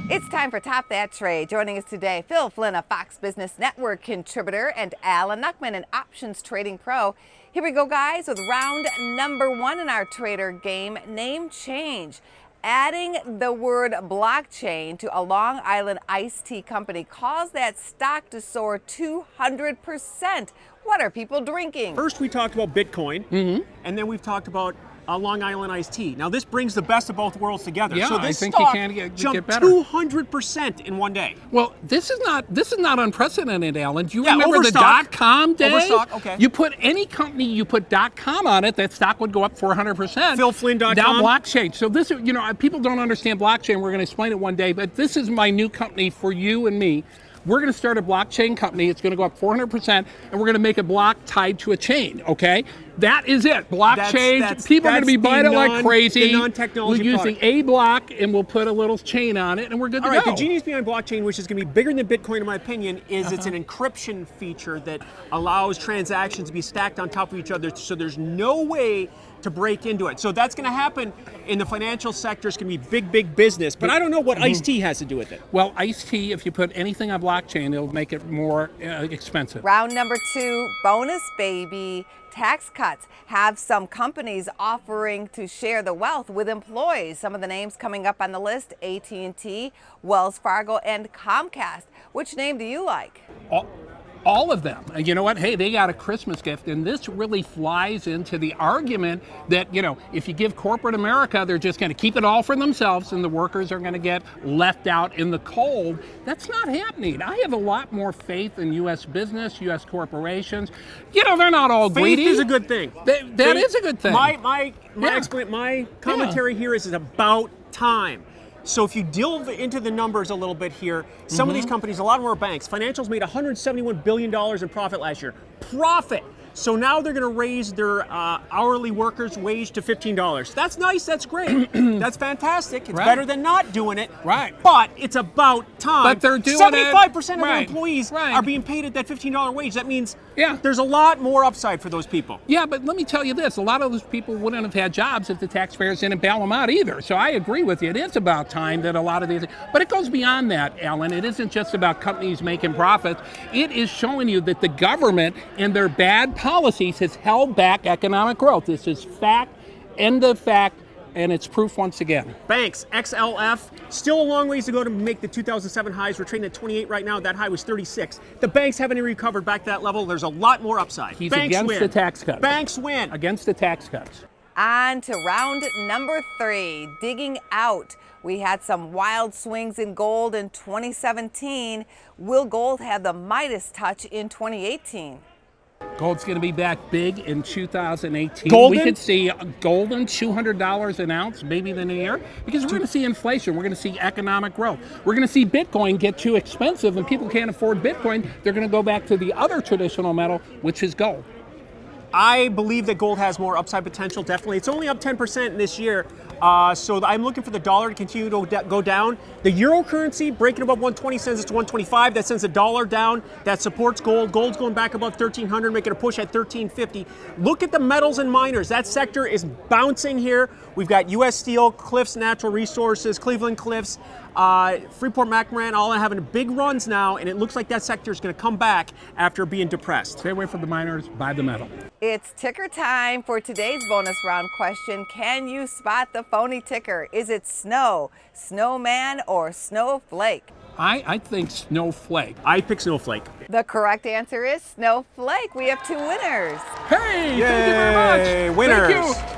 It's time for Top That Trade. Joining us today, Phil Flynn, a Fox Business Network contributor, and Alan Knuckman, an options trading pro. Here we go, guys, with round number one in our trader game, name change. Adding the word blockchain to a Long Island iced tea company caused that stock to soar 200%. What are people drinking? First, we talked about Bitcoin, and then we've talked about Long Island iced tea. Now, this brings the best of both worlds together. Yeah, so this I think stock you can get jumped better. 200% in one day. Well, this is not unprecedented, Alan. Do you Yeah, remember the overstock. .com day? Overstock, okay. You put any company, you put .com on it, that stock would go up 400%. PhilFlynn.com. Now blockchain. So this, people don't understand blockchain. We're going to explain it one day, but this is my new company for you and me. We're going to start a blockchain company. It's going to go up 400%, and we're going to make a block tied to a chain, okay? That is it. Blockchain. People are going to be buying it like crazy. The non-technology We'll use product. the A block, and we'll put a little chain on it, and we're good to All right, go. the genius behind blockchain, which is going to be bigger than Bitcoin in my opinion, is it's an encryption feature that allows transactions to be stacked on top of each other, so there's no way to break into it. So that's going to happen in the financial sector. It's going to be big, big business. But I don't know what iced tea has to do with it. Well, iced tea, if you put anything on blockchain, it'll make it more expensive. Round number two, bonus baby. Tax cuts have some companies offering to share the wealth with employees. Some of the names coming up on the list: AT&T, Wells Fargo, and Comcast. Which name do you like? All of them. And you know what? Hey, they got a Christmas gift, and this really flies into the argument that, if you give corporate America, they're just going to keep it all for themselves, and the workers are going to get left out in the cold. That's not happening. I have a lot more faith in U.S. business, U.S. corporations. They're not all greedy. Faith is a good thing. That is a good thing. My commentary here is about time. So if you delve into the numbers a little bit here, some of these companies, a lot of them are banks. Financials made $171 billion in profit last year. Profit! So now they're going to raise their hourly workers' wage to $15. That's nice. That's great. That's fantastic. It's better than not doing it. Right. But it's about time. But they're doing 75% of their Right. employees Right. are being paid at that $15 wage. That means Yeah. there's a lot more upside for those people. Yeah, but let me tell you this. A lot of those people wouldn't have had jobs if the taxpayers didn't bail them out either. So I agree with you. It is about time that a lot of these... But it goes beyond that, Alan. It isn't just about companies making profits. It is showing you that the government and their bad policies has held back economic growth. This is fact, end of fact, and it's proof once again. Banks, XLF, still a long ways to go to make the 2007 highs. We're trading at 28 right now. That high was 36. The banks haven't even recovered back to that level. There's a lot more upside. He's Banks against win. the tax cuts. Banks win. Against the tax cuts. On to round number three, digging out. We had some wild swings in gold in 2017. Will gold have the Midas touch in 2018? Gold's going to be back big in 2018. Golden? We could see golden $200 an ounce, maybe in a year, because we're going to see inflation. We're going to see economic growth. We're going to see Bitcoin get too expensive, and people can't afford Bitcoin. They're going to go back to the other traditional metal, which is gold. I believe that gold has more upside potential, definitely. It's only up 10% this year. So I'm looking for the dollar to continue to go down. The euro currency breaking above 120 sends us to 125. That sends the dollar down. That supports gold. Gold's going back above 1,300, making a push at 1,350. Look at the metals and miners. That sector is bouncing here. We've got U.S. Steel, Cliffs Natural Resources, Cleveland Cliffs, Freeport McMoran, all having big runs now, and it looks like that sector is going to come back after being depressed. Stay away from the miners, buy the metal. It's ticker time for today's bonus round question. Can you spot the phony ticker? Is it snow, snowman, or snowflake? I think snowflake. I pick Snowflake. The correct answer is snowflake. We have two winners. Hey, thank you very much. Winners. Thank you.